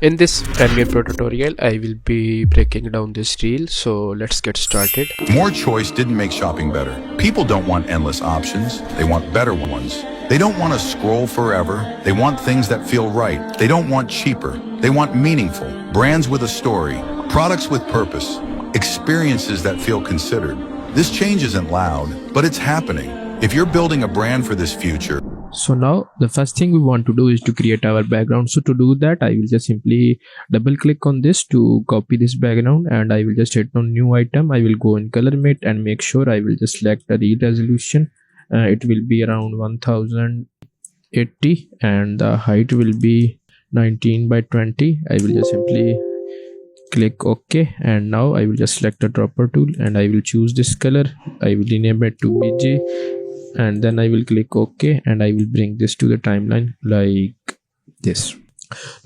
In this Premiere Pro tutorial, I will be breaking down this reel, so let's get started. More choice didn't make shopping better. People don't want endless options, they want better ones. They don't want to scroll forever, they want things that feel right. They don't want cheaper, they want meaningful. Brands with a story, products with purpose, experiences that feel considered. This change isn't loud, but it's happening. If you're building a brand for this future, so now the first thing we want to do is to create our background. So to do that, I will just simply double click on this to copy this background, and I will just hit on new item. I will go in color mate and make sure I will just select the reel resolution. It will be around 1080 and the height will be 19 by 20. I will just simply click OK, and now I will just select the dropper tool and I will choose this color. I will rename it to BG, and then I will click OK, and I will bring this to the timeline like this.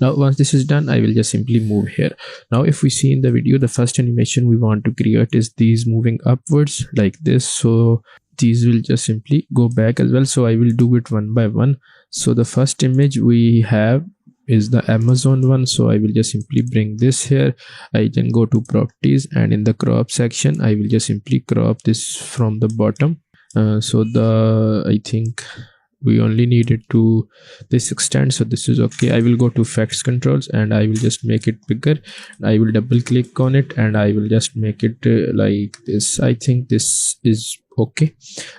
Now once this is done, I will just simply move here. Now if we see in the video, the first animation we want to create is these moving upwards like this, so these will just simply go back as well. So I will do it one by one. So the first image we have is the Amazon one, so I will just simply bring this here. I can go to properties, and in the crop section I will just simply crop this from the bottom. So I think we only need it to this extent, so this is okay. I will go to effects controls and I will just make it bigger. I will double click on it and I will just make it like this. I think this is okay.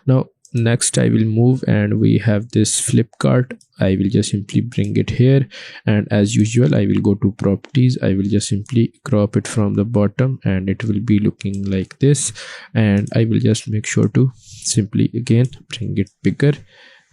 Now next I will move, and we have this flip cart. I will just simply bring it here, and as usual I will go to properties. I will just simply crop it from the bottom and it will be looking like this, and I will just make sure to simply again bring it bigger,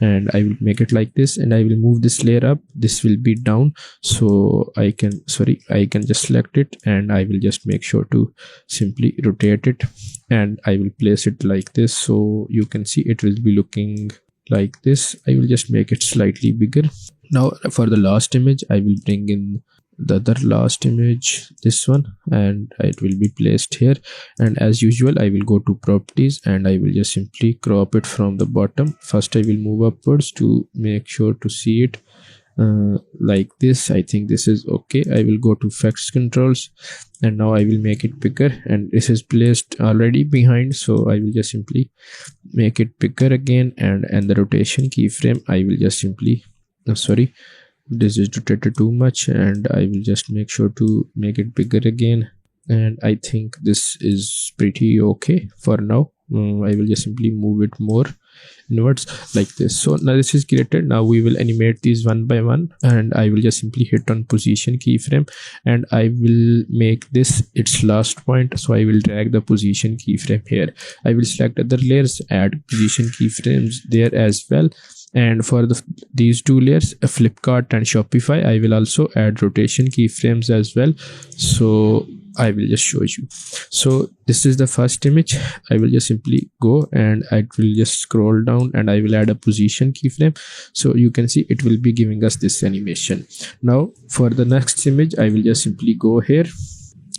and I will make it like this, and I will move this layer up. This will be down, so I can just select it, and I will just make sure to simply rotate it, and I will place it like this, so you can see it will be looking like this. I will just make it slightly bigger. Now for the last image, I will bring in the other last image, this one, and it will be placed here, and as usual I will go to properties and I will just simply crop it from the bottom. First I will move upwards to make sure to see it like this. I think this is okay. I will go to effects controls, and now I will make it bigger, and this is placed already behind, so I will just simply make it bigger again, and the rotation keyframe I will just simply this is rotated too much, and I will just make sure to make it bigger again, and I think this is pretty okay for now. I will just simply move it more inwards like this. So now this is created. Now we will animate these one by one, and I will just simply hit on position keyframe, and I will make this its last point, so I will drag the position keyframe here. I will select other layers, add position keyframes there as well, and for these two layers, Flipkart and Shopify, I will also add rotation keyframes as well, so I will just show you. So this is the first image. I will just simply go and I will just scroll down and I will add a position keyframe, so you can see it will be giving us this animation. Now for the next image, I will just simply go here.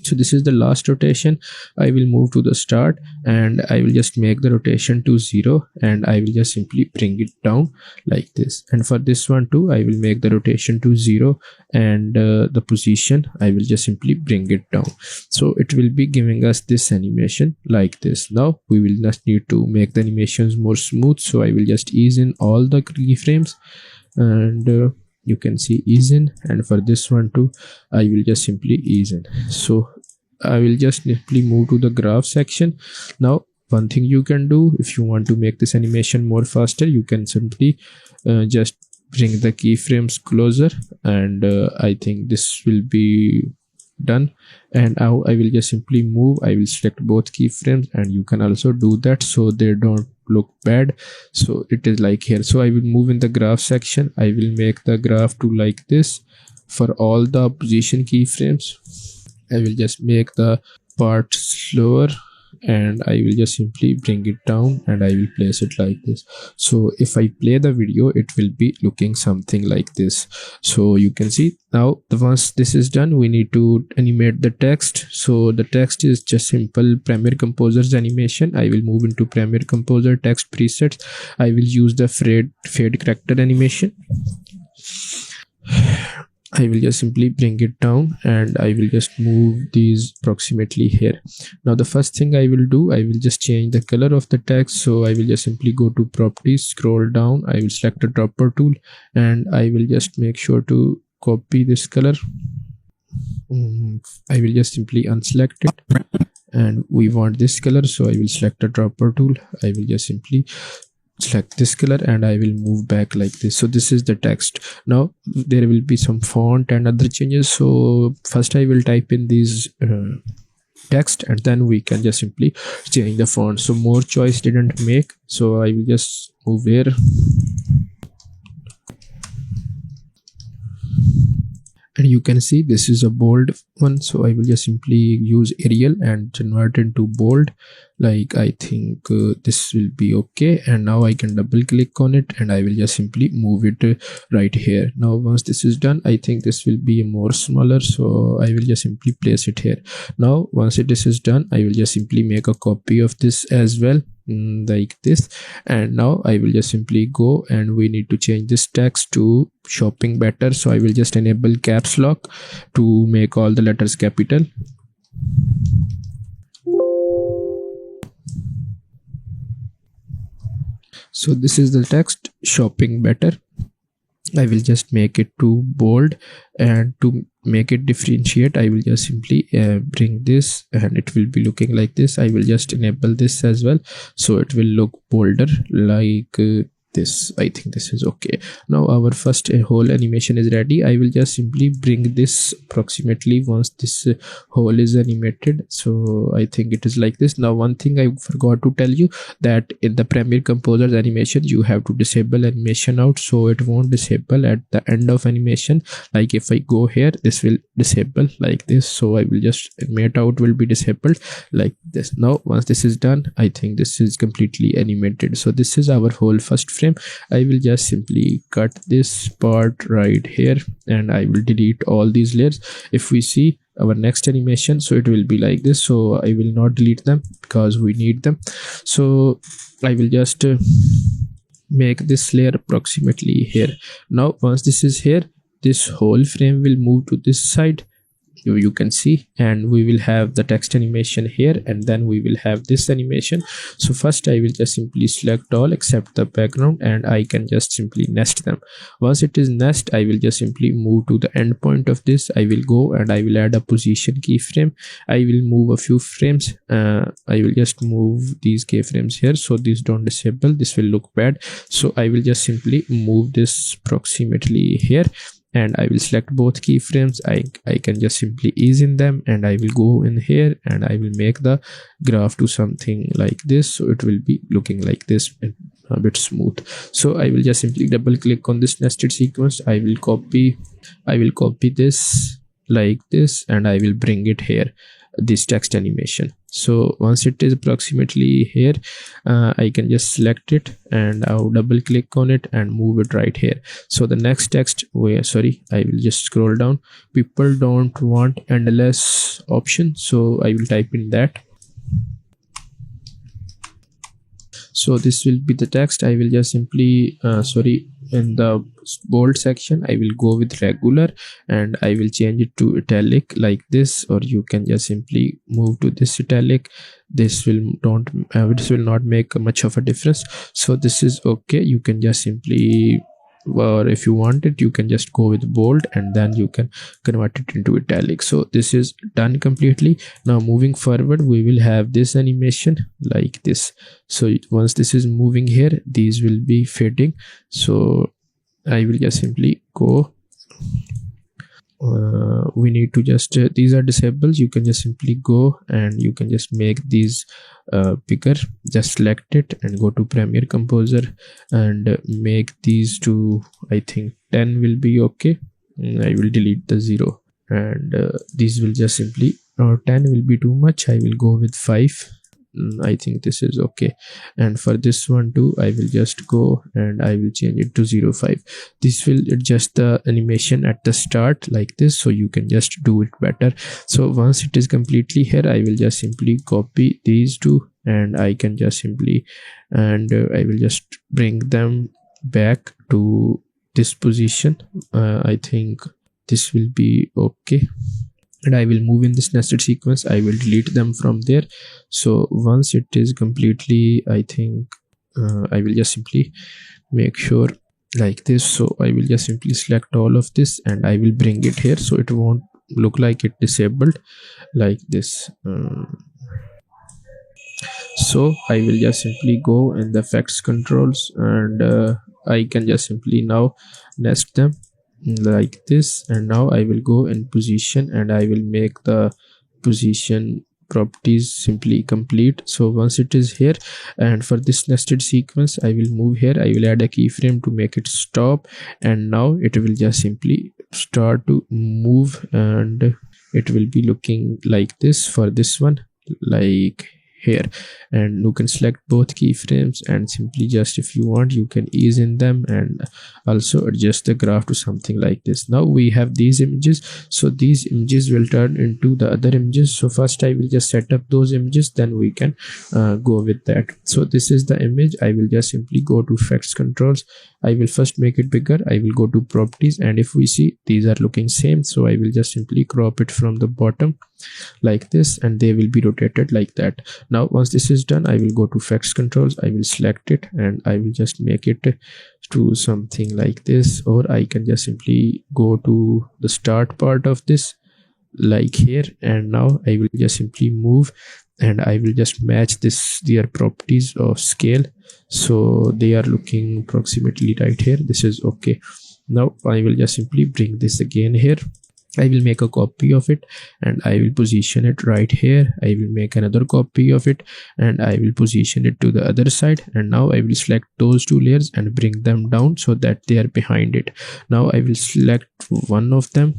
So this is the last rotation. I will move to the start and I will just make the rotation to 0, and I will just simply bring it down like this. And for this one too, I will make the rotation to 0, and the position I will just simply bring it down, so it will be giving us this animation like this. Now we will just need to make the animations more smooth, so I will just ease in all the keyframes, and you can see ease in, and for this one too I will just simply ease in. So I will just simply move to the graph section. Now one thing you can do, if you want to make this animation more faster, you can simply just bring the keyframes closer, and I think this will be done. And now I will just simply move. I will select both keyframes, and you can also do that so they don't look bad. So it is like here. So I will move in the graph section. I will make the graph to like this for all the position keyframes. I will just make the part slower, and I will just simply bring it down, and I will place it like this. So if I play the video, it will be looking something like this. So you can see now, once this is done, we need to animate the text. So the text is just simple Premiere Composer's animation. I will move into Premiere Composer text presets. I will use the fade character animation. I will just simply bring it down and I will just move these approximately here. Now the first thing I will do, I will just change the color of the text. So I will just simply go to properties, scroll down, I will select the dropper tool and I will just make sure to copy this color. I will just simply unselect it and we want this color, so I will select the dropper tool. I will just simply select this color and I will move back like this. So this is the text. Now there will be some font and other changes, so first I will type in these text and then we can just simply change the font. So more choice didn't make, so I will just move here. And you can see this is a bold one, so I will just simply use Arial and convert into bold. Like I think this will be okay, and now I can double click on it and I will just simply move it right here. Now once this is done, I think this will be more smaller, so I will just simply place it here. Now once this is done, I will just simply make a copy of this as well, like this. And now I will just simply go and we need to change this text to shopping better, so I will just enable caps lock to make all the letters capital. So this is the text, shopping better. I will just make it to bold, and to make it differentiate I will just simply bring this and it will be looking like this. I will just enable this as well, so it will look bolder like this. I think this is okay. Now our first whole animation is ready. I will just simply bring this approximately once this whole is animated. So I think it is like this. Now one thing I forgot to tell you, that in the Premiere Composer's animation you have to disable animation out, so it won't disable at the end of animation. Like if I go here, this will disable like this, so I will just animate out will be disabled like this. Now once this is done, I think this is completely animated. So this is our whole first frame. I will just simply cut this part right here and I will delete all these layers. If we see our next animation, so it will be like this, so I will not delete them because we need them. So I will just make this layer approximately here. Now once this is here, this whole frame will move to this side, you can see, and we will have the text animation here and then we will have this animation. So first I will just simply select all except the background and I can just simply nest them. Once it is nest, I will just simply move to the end point of this. I will go and I will add a position keyframe. I will move a few frames. I will just move these keyframes here so these don't disable, this will look bad. So I will just simply move this approximately here and I will select both keyframes. I can just simply ease in them and I will go in here and I will make the graph to something like this, so it will be looking like this, a bit smooth. So I will just simply double click on this nested sequence. I will copy this like this and I will bring it here, this text animation. So once it is approximately here, I can just select it and I'll double click on it and move it right here. So the next text, I will just scroll down. People don't want endless option, so I will type in that. So this will be the text. I will just simply in the bold section I will go with regular and I will change it to italic like this, or you can just simply move to this italic. This will not make much of a difference, so this is okay. You can just simply, or if you want it, you can just go with bold and then you can convert it into italic. So this is done completely. Now moving forward, we will have this animation like this. So once this is moving here, these will be fading. So I will just simply go, we need to just these are disabled. You can just simply go and you can just make these bigger. Just select it and go to Premiere Composer and make these to, I think 10 will be okay. I will delete the 0 and these will just simply, 10 will be too much, I will go with 5. I think this is okay. And for this one too, I will just go and I will change it to 0.5. This will adjust the animation at the start like this, so you can just do it better. So once it is completely here, I will just simply copy these two and I can just simply, and I will just bring them back to this position. I think this will be okay, and I will move in this nested sequence. I will delete them from there. So once it is completely, I think I will just simply make sure like this. So I will just simply select all of this and I will bring it here so it won't look like it disabled like this. So I will just simply go in the effects controls, and I can just simply now nest them like this. And now I will go in position and I will make the position properties simply complete. So once it is here, and for this nested sequence I will move here, I will add a keyframe to make it stop, and now it will just simply start to move, and it will be looking like this for this one, like here. And you can select both keyframes and simply just, if you want, you can ease in them and also adjust the graph to something like this. Now we have these images, so these images will turn into the other images. So first I will just set up those images, then we can go with that. So this is the image. I will just simply go to effects controls. I will first make it bigger. I will go to properties, and if we see these are looking same, so I will just simply crop it from the bottom like this, and they will be rotated like that. Now once this is done, I will go to effects controls. I will select it and I will just make it to something like this, or I can just simply go to the start part of this like here, and now I will just simply move and I will just match this their properties of scale, so they are looking approximately right here. This is okay. Now I will just simply bring this again here. I will make a copy of it and I will position it right here. I will make another copy of it and I will position it to the other side, and now I will select those two layers and bring them down so that they are behind it. Now I will select one of them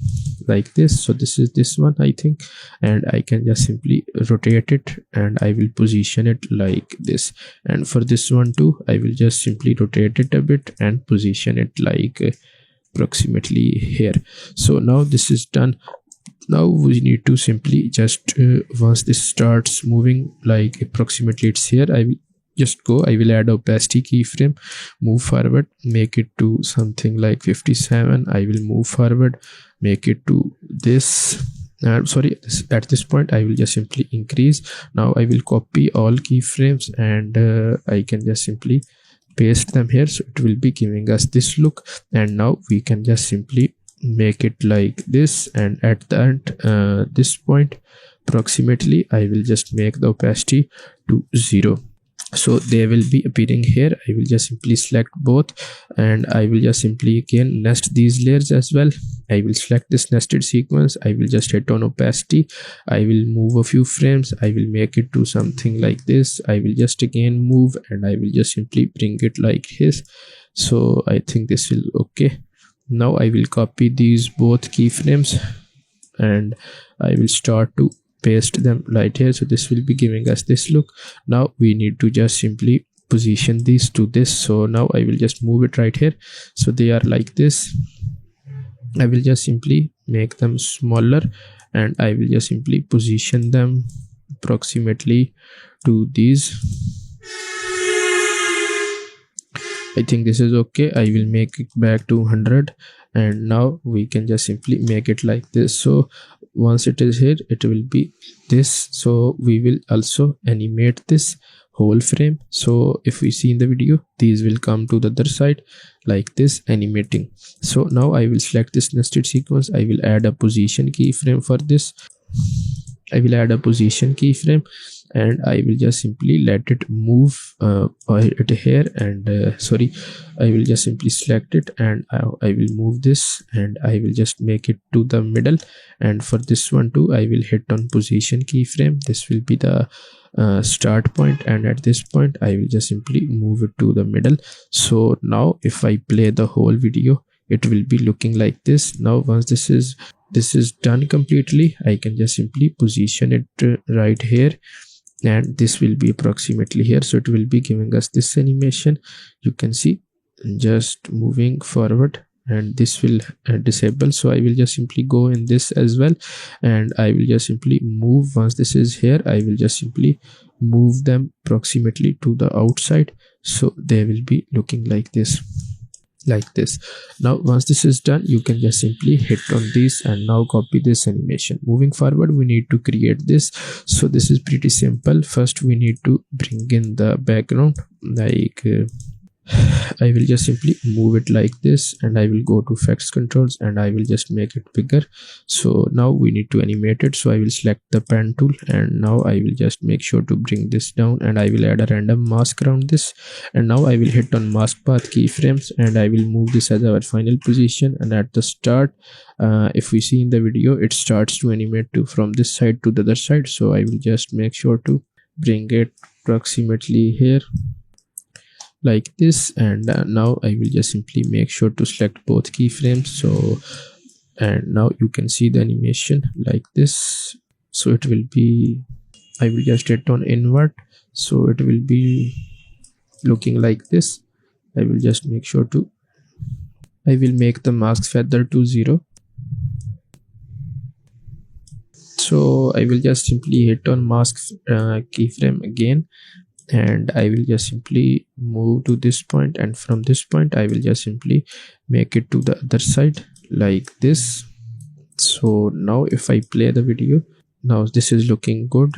like this, so this is this one I think, and I can just simply rotate it and I will position it like this. And for this one too, I will just simply rotate it a bit and position it like approximately here. So now this is done. Now we need to simply just once this starts moving like approximately it's here, I will just go, I will add opacity keyframe, move forward, make it to something like 57. I will move forward, make it to this. At this point I will just simply increase. Now I will copy all keyframes and I can just simply paste them here, so it will be giving us this look. And now we can just simply make it like this, and at that this point approximately I will just make the opacity to 0, so they will be appearing here. I will just simply select both and I will just simply again nest these layers as well. I will select this nested sequence. I will just hit on opacity. I will move a few frames. I will make it to something like this. I will just again move and I will just simply bring it like this. So I think this will okay. Now I will copy these both keyframes and I will start to paste them right here, so this will be giving us this look. Now we need to just simply position these to this, so now I will just move it right here, so they are like this. I will just simply make them smaller and I will just simply position them approximately to these. I think this is okay. I will make it back to 100 and now we can just simply make it like this. So once it is here, it will be this. So we will also animate this whole frame. So if we see in the video, these will come to the other side like this, animating. So now I will select this nested sequence. I will add a position keyframe for this. I will add a position keyframe and I will just simply let it move it here and I will just simply select it and I will move this and I will just make it to the middle. And for this one too, I will hit on position keyframe. This will be the start point, and at this point I will just simply move it to the middle. So now if I play the whole video, it will be looking like this. Now once this is done completely, I can just simply position it right here and this will be approximately here, so it will be giving us this animation. You can see just moving forward and this will disable. So I will just simply go in this as well and I will just simply move. Once this is here, I will just simply move them approximately to the outside, so they will be looking like this. like this. Now once this is done, you can just simply hit on this and now copy this animation. Moving forward, we need to create this. So this is pretty simple. First we need to bring in the background, like I will just simply move it like this, and I will go to effects controls and I will just make it bigger. So now we need to animate it, so I will select the pen tool, and now I will just make sure to bring this down, and I will add a random mask around this. And now I will hit on mask path keyframes, and I will move this as our final position. And at the start, if we see in the video, it starts to animate to from this side to the other side. So I will just make sure to bring it approximately here like this. And now I will just simply make sure to select both keyframes. So, and now you can see the animation like this. So it will be, I will just hit on invert, so it will be looking like this. I will just make sure to, I will make the mask feather to 0. So I will just simply hit on mask keyframe again, and I will just simply move to this point, and from this point I will just simply make it to the other side like this. So now if I play the video, now this is looking good.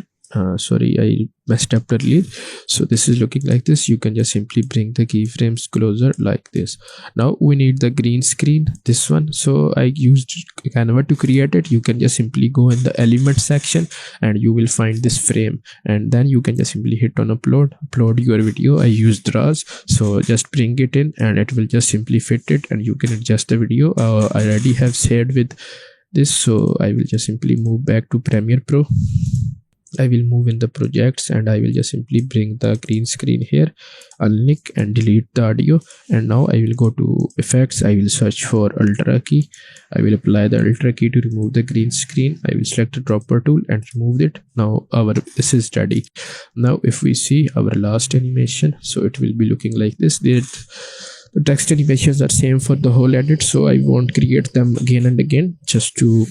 Sorry, I messed up earlier. So this is looking like this. You can just simply bring the keyframes closer like this. Now we need the green screen, this one. So I used Canva to create it. You can just simply go in the element section and you will find this frame, and then you can just simply hit on upload your video. I used draws, so just bring it in and it will just simply fit it, and you can adjust the video. I already have saved with this, so I will just simply move back to Premiere Pro. I will move in the projects and I will just simply bring the green screen here, unlink and delete the audio. And now I will go to effects. I will search for ultra key. I will apply the ultra key to remove the green screen. I will select the dropper tool and remove it. Now this is ready. Now if we see our last animation, so it will be looking like this. The text animations are same for the whole edit, so I won't create them again and again, just to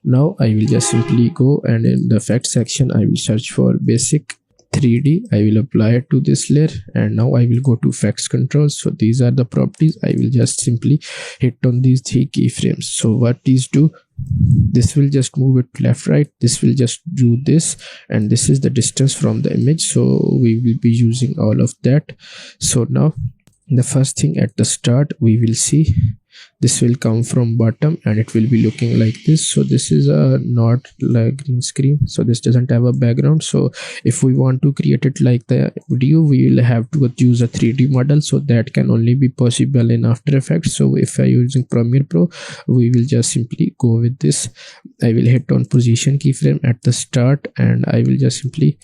now I will just simply go, and in the effect section I will search for basic 3D. I will apply it to this layer, and now I will go to effects controls. So these are the properties. I will just simply hit on these 3 keyframes. So what these do, this will just move it left, right, this will just do this, and this is the distance from the image. So we will be using all of that. So now the first thing at the start, we will see this will come from bottom and it will be looking like this. So this is a not like green screen, so this doesn't have a background. So if we want to create it like the video, we will have to use a 3D model, so that can only be possible in After Effects. So if I using Premiere Pro, we will just simply go with this. I will hit on position keyframe at the start, and I will just simply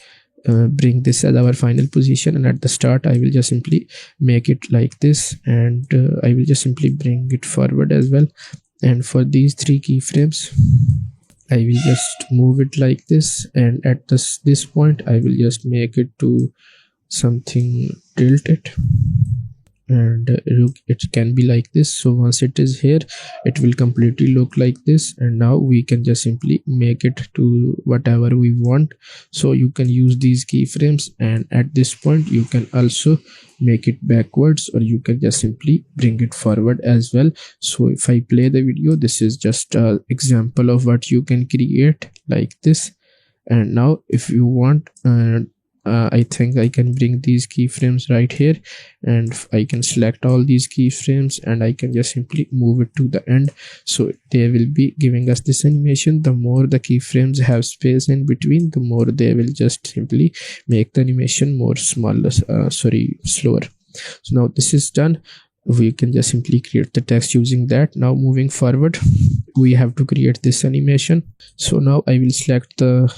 bring this as our final position, and at the start I will just simply make it like this, and I will just simply bring it forward as well. And for these 3 keyframes I will just move it like this, and at this point I will just make it to something tilted, and it can be like this. So once it is here, it will completely look like this, and now we can just simply make it to whatever we want. So you can use these keyframes, and at this point you can also make it backwards, or you can just simply bring it forward as well. So if I play the video, this is just an example of what you can create like this. And now if you want, I think I can bring these keyframes right here, and I can select all these keyframes, and I can just simply move it to the end. So they will be giving us this animation. The more the keyframes have space in between, the more they will just simply make the animation more slower. So now this is done. We can just simply create the text using that. Now moving forward, we have to create this animation. So now I will select I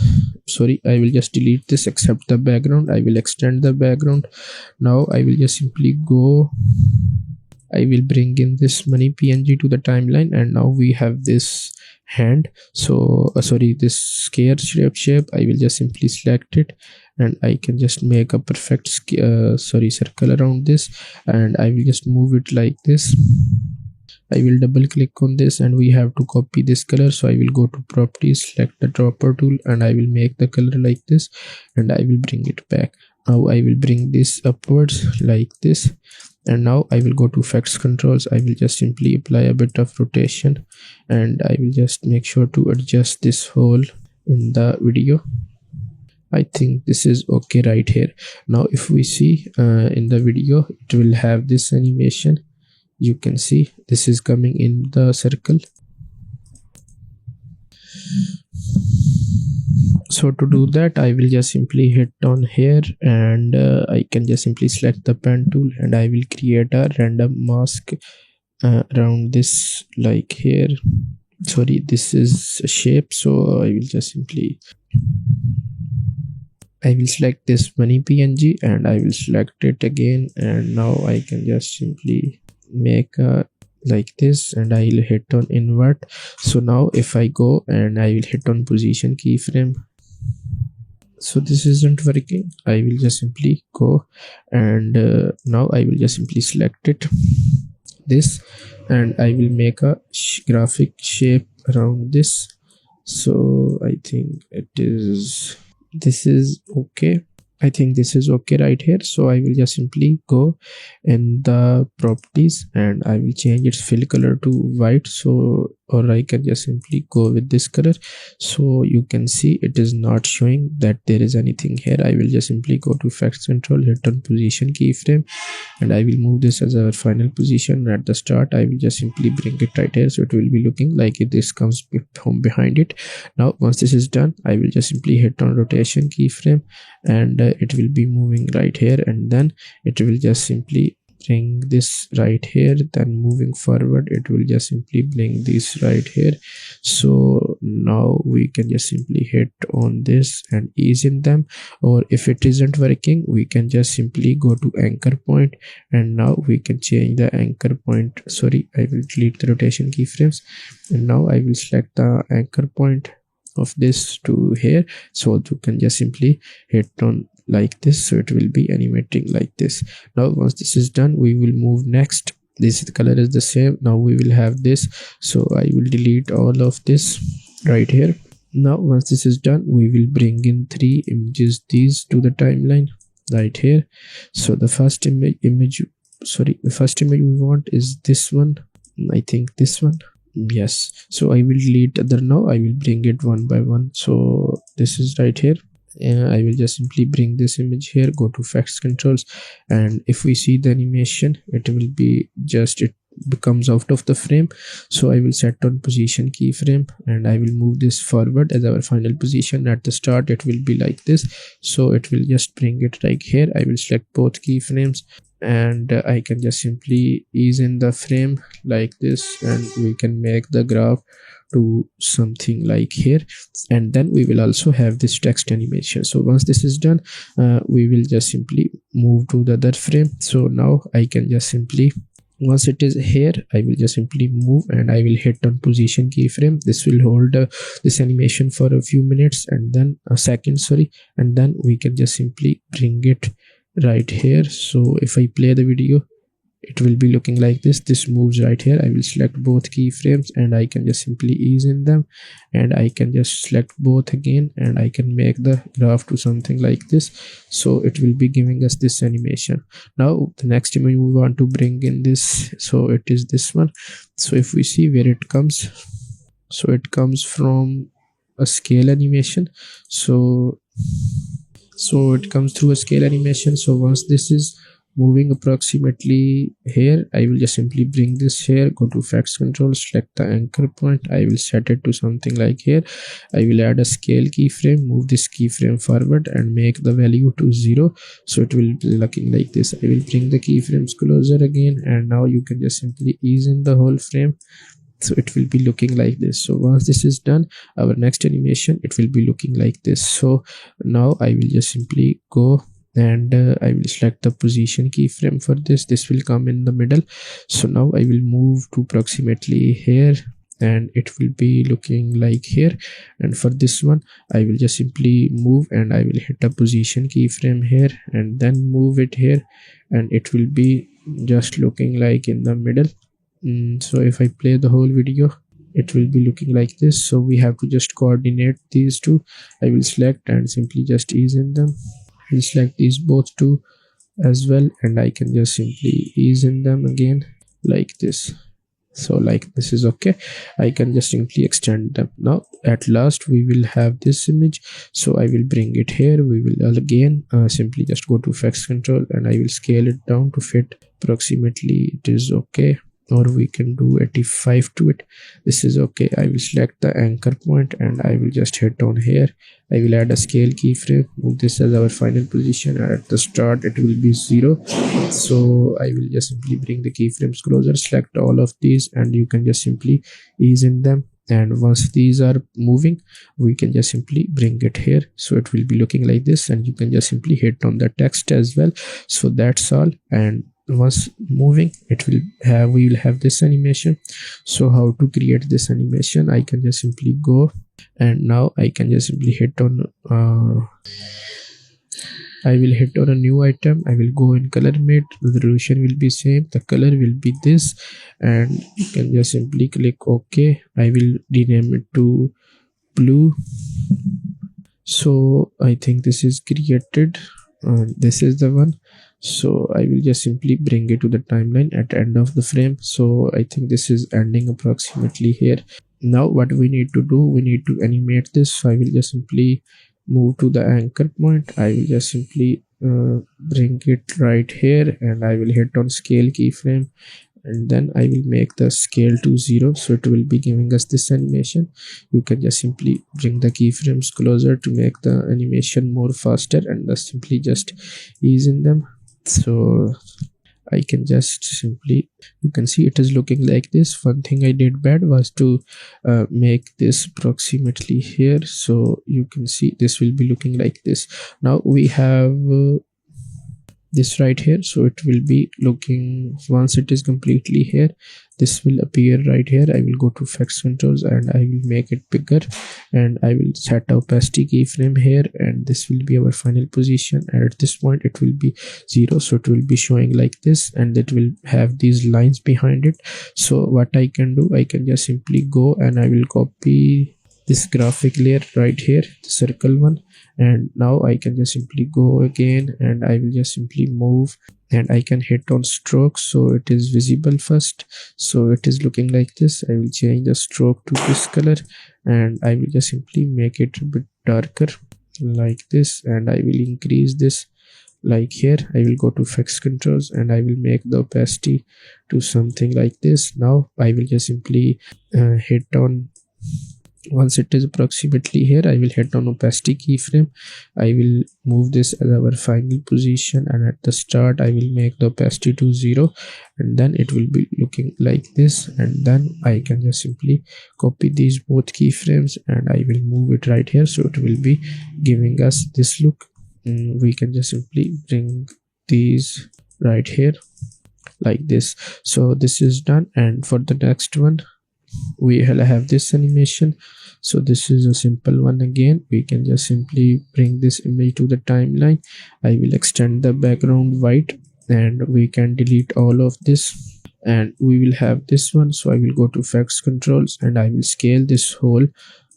will just delete this except the background. I will extend the background. Now I will just simply go, I will bring in this money PNG to the timeline, and now we have this hand. So this square shape. I will just simply select it, and I can just make a perfect circle around this, and I will just move it like this. I will double click on this, and we have to copy this color. So I will go to properties, select the dropper tool, and I will make the color like this, and I will bring it back. Now I will bring this upwards like this, And now I will go to effects controls. I will just simply apply a bit of rotation, and I will just make sure to adjust this hole in the video. I think this is okay right here. Now if we see in the video, it will have this animation. You can see this is coming in the circle. So to do that, I will just simply hit on here, and I can just simply select the pen tool, and I will create a random mask around this, like here. Sorry, this is a shape, so I will just simply select this money png, and I will select it again, and now I can just simply make a like this, and I will hit on invert. So now if I go and I will hit on position keyframe, so this isn't working. I will just simply go, and now I will just simply select it, this, and I will make a graphic shape around this. So I think this is okay. I think this is okay right here. So I will just simply go in the properties, and I will change its fill color to white. So, or I can just simply go with this color. So you can see it is not showing that there is anything here. I will just simply go to effects control, hit on position keyframe, and I will move this as our final position. At the start, I will just simply bring it right here, so it will be looking like this comes from behind it. Now once this is done, I will just simply hit on rotation keyframe, and it will be moving right here, and then it will just simply bring this right here. Then moving forward, it will just simply bring this right here. So now we can just simply hit on this and ease in them, or if it isn't working, we can just simply go to anchor point, and now we can change the anchor point. Sorry, I will delete the rotation keyframes, and now I will select the anchor point of this to here. So you can just simply hit on like this, so it will be animating like this. Now once this is done, we will move next. This color is the same. Now we will have this, so I will delete all of this right here. Now once this is done, we will bring in 3 images, these to the timeline right here. So the first image we want is this one. I think this one. Yes, so I will delete other. Now I will bring it one by one. So this is right here, and I will just simply bring this image here, go to effects controls, and if we see the animation, it will be just, it becomes out of the frame. So I will set on position keyframe, and I will move this forward as our final position. At the start, it will be like this, so it will just bring it right here. I will select both keyframes, and I can just simply ease in the frame like this, and we can make the graph to something like here, and then we will also have this text animation. So once this is done, we will just simply move to the other frame. So now I can just simply, once it is here, I will just simply move, and I will hit on position keyframe. This will hold this animation for a few minutes, and then a second, sorry, and then we can just simply bring it right here. So if I play the video, it will be looking like this moves right here. I will select both keyframes, and I can just simply ease in them, and I can just select both again, and I can make the graph to something like this. So it will be giving us this animation. Now the next image we want to bring in this, so it is this one. So if we see where it comes, so it comes from a scale animation. So it comes through a scale animation. So once this is moving approximately here, I will just simply bring this here, go to effects control, select the anchor point. I will set it to something like here. I will add a scale keyframe, move this keyframe forward, and make the value to 0. So it will be looking like this. I will bring the keyframes closer again, and now you can just simply ease in the whole frame. So it will be looking like this. So once this is done, our next animation, it will be looking like this. So now I will just simply go, and I will select the position keyframe for this will come in the middle. So now I will move to approximately here, and it will be looking like here. And for this one, I will just simply move, and I will hit a position keyframe here, and then move it here, and it will be just looking like in the middle. So if I play the whole video, it will be looking like this. So we have to just coordinate these two. I will select and simply just ease in them. I will select these both two, as well, and I can just simply ease in them again like this. So like this is okay. I can just simply extend them. Now at last we will have this image, so I will bring it here. We will again simply just go to effects control, and I will scale it down to fit approximately. It is okay, or we can do 85 to it. This is okay. I will select the anchor point and I will just hit on here. I will add a scale keyframe, move this as our final position, and at the start it will be 0. So I will just simply bring the keyframes closer, select all of these, and you can just simply ease in them. And once these are moving, we can just simply bring it here, so it will be looking like this, and you can just simply hit on the text as well. So that's all. And once moving, we will have this animation. So how to create this animation? I can just simply go, and now I can just simply hit on I will hit on a new item. I will go in color mate. The resolution will be same, the color will be this, and you can just simply click OK. I will rename it to blue. So I think this is created, this is the one. So I will just simply bring it to the timeline at the end of the frame. So I think this is ending approximately here. Now what we need to do, we need to animate this. So I will just simply move to the anchor point. I will just simply bring it right here, and I will hit on scale keyframe, and then I will make the scale to 0, so it will be giving us this animation. You can just simply bring the keyframes closer to make the animation more faster, and just simply just ease in them. So I can just simply, you can see it is looking like this. One thing I did bad was to make this approximately here, so you can see this will be looking like this. Now we have this right here, so it will be looking, once it is completely here, this will appear right here. I will go to effects controls and I will make it bigger, and I will set opacity keyframe here, and this will be our final position. And at this point it will be 0, so it will be showing like this, and it will have these lines behind it. So what I can do, I can just simply go and I will copy this graphic layer right here, the circle one, and now I can just simply go again, and I will just simply move, and I can hit on stroke, so it is visible first. So it is looking like this. I will change the stroke to this color, and I will just simply make it a bit darker like this, and I will increase this like here. I will go to effects controls and I will make the opacity to something like this. Now I will just simply hit on, once it is approximately here, I will hit on opacity keyframe. I will move this as our final position, and at the start I will make the opacity to 0, and then it will be looking like this. And then I can just simply copy these both keyframes and I will move it right here, so it will be giving us this look. We can just simply bring these right here like this. So this is done, and for the next one we will have this animation. So this is a simple one. Again, we can just simply bring this image to the timeline. I will extend the background white, and we can delete all of this, and we will have this one. So I will go to effects controls and I will scale this whole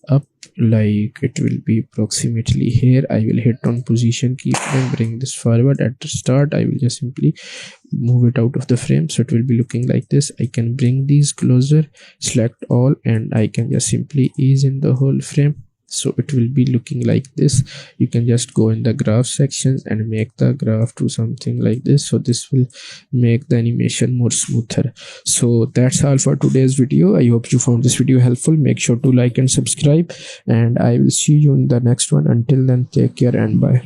up, like it will be approximately here. I will hit on position keyframe, bring this forward. At the start I will just simply move it out of the frame, so it will be looking like this. I can bring these closer, select all, and I can just simply ease in the whole frame, so it will be looking like this. You can just go in the graph sections and make the graph to something like this, so this will make the animation more smoother. So that's all for today's video. I hope you found this video helpful. Make sure to like and subscribe, and I will see you in the next one. Until then, take care and bye.